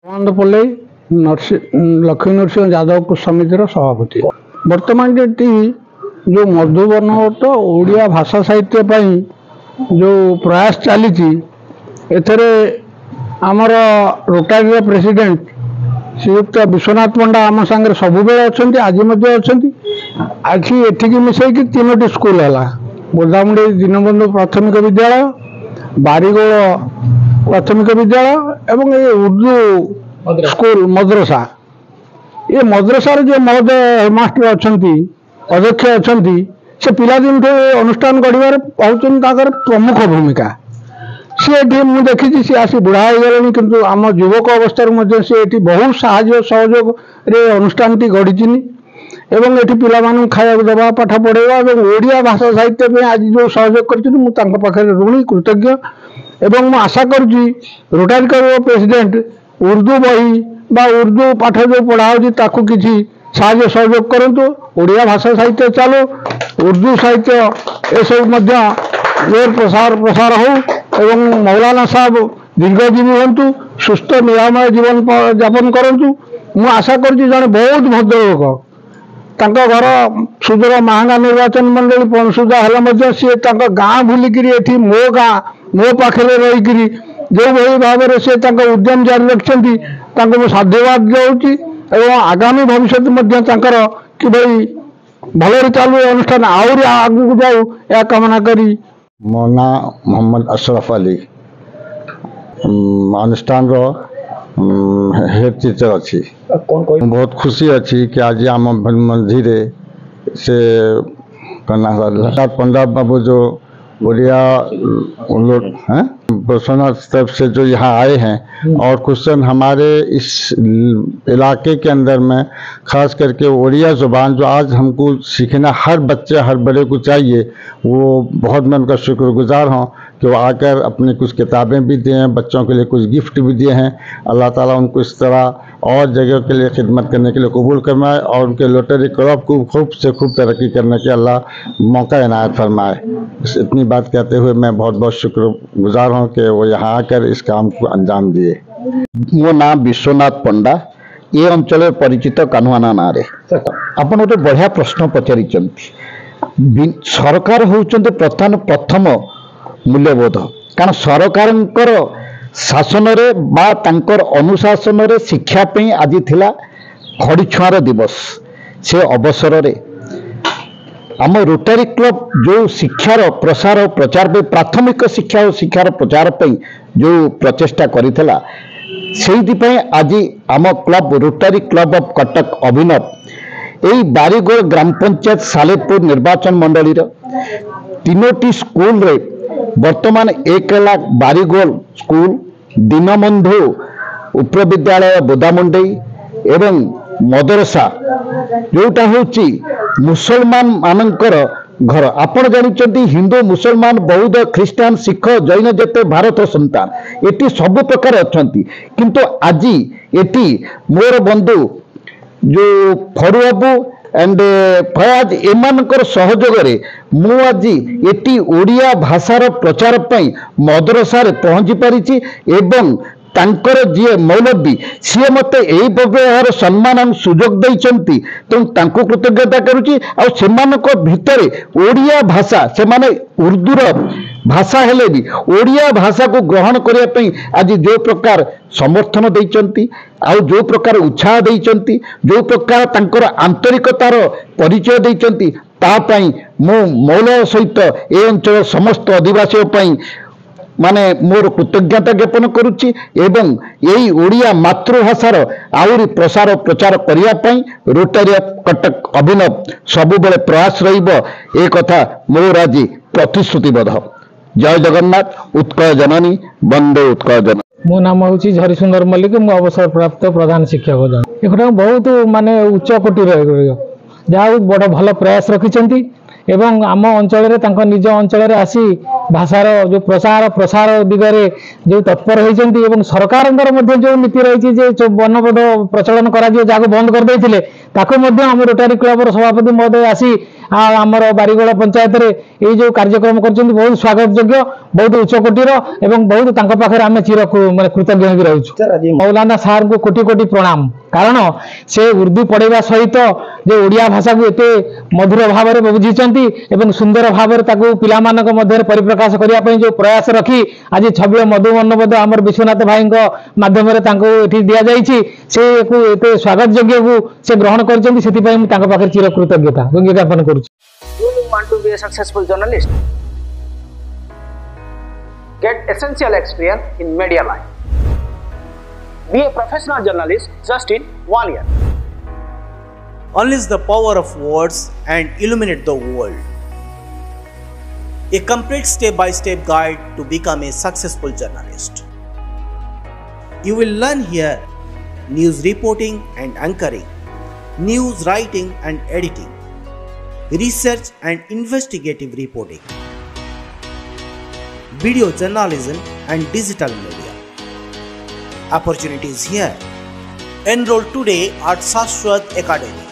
पल्लई लक्ष्मी नरसिंह यादव समितिर सभापति बर्तमान जो मधुबन तो ओडिया भाषा साहित्य जो प्रयास चली आमर रोटारी प्रेसिडेंट श्रीयुक्त विश्वनाथ पंडा आम सांगे सब अच्छा आज आज एठिकी मिसैक तीनो स्कूल है बोदामुंडी दीनबंधु प्राथमिक विद्यालय बारीगोल प्राथमिक विद्यालय एवं ये उर्दू स्कूल मद्रसा ये मद्रसार जो महोदय हेडमास्टर अच्छा अध्यक्ष अच्छा से पिलादिन अनुष्ठान गढ़ प्रमुख भूमिका सी मुझे देखी सी आसी बुढ़ा हो गले कि आम युवक अवस्था सी बहुत साहय सहयोग अनुष्ठान टी गढ़ी एवं ये पिला खाया देवा पाठ पढ़ेगा ओडिया भाषा साहित्य आज जो सहयोग कर ऋणी कृतज्ञ एवं मु आशा करुँची रोटारी क्लब प्रेसिडेंट उर्दू बही बा उर्दू पाठ जो पढ़ाऊँगी ताकू किसी साहय सहयोग करंतु ओडिया भाषा साहित्य चालू उर्दू साहित्य ये सब जोर प्रसार हो एवं मौलाना साहब दीर्घजीवी हूँ सुस्थ निरामय जीवन यापन करूँ मु आशा करुँची जड़े बहुत भद्र लोक घर सुदूर महांगा निर्वाचन मंडली पणसुदा है सी गाँ बुलिक मो गाँ मो पाखे रही जो भाई भाव में से उद्यम जारी रखिंट मुझे साधुवाद दूसरी एवं आगामी भविष्य कि भाई भल चालू अनुष्ठान आहरी आगू जाऊ या कामना करी मो ना मोहम्मद अशरफ अली अनुष्ठान हेड टीचर अच्छी बहुत खुशी अच्छी कि आज आम मझीरे से पंडा बाबू जो उड़िया लोग हैं विश्वनाथ तरफ से जो यहाँ आए हैं और क्वेश्चन हमारे इस इलाके के अंदर में खास करके उड़िया ज़ुबान जो आज हमको सीखना हर बच्चे हर बड़े को चाहिए वो बहुत मैं उनका शुक्रगुजार हूँ कि वो आकर अपनी कुछ किताबें भी दिए हैं बच्चों के लिए कुछ गिफ्ट भी दिए हैं। अल्लाह ताला उनको इस तरह और जगह के लिए खिदमत करने के लिए कबूल करवाए और उनके रोटरी क्लब को खूब से खूब तरक्की करने के अल्लाह मौका इनायत फरमाए। इतनी बात कहते हुए मैं बहुत बहुत शुक्रगुजार हूँ कि वो यहाँ आकर इस काम को अंजाम दिए। मो ना विश्वनाथ पंडा ये अंचल परिचित कानुआना ना रे आपन गोटे बढ़िया प्रश्न पचारि सरकार होउचंते प्रथम मूल्यबोध कारण सरकार शासन रे बा तांकर अनुशासन रे शिक्षा पे आज थिला खड़ी छुआर दिवस से अवसर रे आम रोटारी क्लब जो शिक्षार प्रसार और प्रचार पे प्राथमिक शिक्षा और शिक्षार प्रचार पे जो प्रचेष्टा करिथिला सेइथि आज आम club Rotary club of Cuttack अभिनव यही बारीगोल ग्राम पंचायत सालेपुर निर्वाचन मंडली तीनोटी स्कूल रे वर्तमान 1,00,000 बारीगोल स्कूल दीनबंधु उच्च विद्यालय बोदामुंडी एवं मदरसा जोटा होची मुसलमान मानकर घर आपण जानी हिंदू मुसलमान बौद्ध ख्रीस्टान सिख जैन जते भारत संतान एटी सब प्रकार अच्छा किंतु आज एटी मोर बंधु जो फरुआबू एंड फयाज एमानकर सहयोग रे मु आज एटी ओडिया भाषार प्रचार पई मदरसा रे पहुंची पारिछि एवं तांकर जी मौलवी सी मत यही प्रकार सम्मान और सुजोग देइचंती तो तांको कृतज्ञता करुछि आ सेमानक भितरे ओडिया भाषा से माने उर्दूर भाषा हेले भी ओडिया भाषा को ग्रहण करिया पई आज जो प्रकार समर्थन देइचंती आ जो प्रकार उत्साह देइचंती जो प्रकार तांकर आंतरिकतार परिचय देइचंती ता पई मो मौल सहित ए अंचल समस्त आदिवासी पई माने मोर कृतज्ञता ज्ञापन करुच्ची एवं यही ओडिया मातृभाषार आउरी प्रसार प्रचार करिया पई रोटारी कटक अभिनव सबुबले प्रयास रहिबो ए कथा मोर आज प्रतिश्रुतिबद्ध। जय जगन्नाथ उत्कल जननी वंदे उत्कल जननी। मो नाम हूँ झरीसुंदर मल्लिक मु अवसर प्राप्त प्रधान शिक्षक जन एक बहुत माने उच्च कोटि जहाँ बड़ भल प्रयास रखिंट एवं आम अंचल निज अंचल आसी भाषार जो प्रसार दिगरे जो तत्पर होती सरकार जो नीति रही बनपद प्रचलन कर बंद करदे ताको मध्य आम रोटारी क्लब सभापति महोदय आसी आमर बारीगोला पंचायत रे ये जो कार्यक्रम कर बहुत स्वागत योग्य बहुत उच्चकोटीर एवं बहुत पाखे आम चिर माने कृतज्ञ भी रहूँ। मौलाना सार को कोटि कोटि प्रणाम कारण से उर्दू पढ़ेगा सहित जो ओडिया भाषा को एते मधुर भाव में बुझीचंती एवं सुंदर भाव में पिला मानक मध्य परिप्रकाश करने जो प्रयास रखी आज छबिल मधुमनबद आमर विश्वनाथ भाई माध्यम दि जाइए से स्वागत योग्य को से ग्रहण कर चिर कृतज्ञता ज्ञापन कर। Do you want to be a successful journalist? Get essential experience in media line. Be a professional journalist just in 1 year. Unleash the power of words and illuminate the world. A complete step-by-step guide to become a successful journalist. You will learn here news reporting and anchoring, news writing and editing, research and investigative reporting, video journalism and digital media. Opportunities here. Enroll today at Shashwat Academy.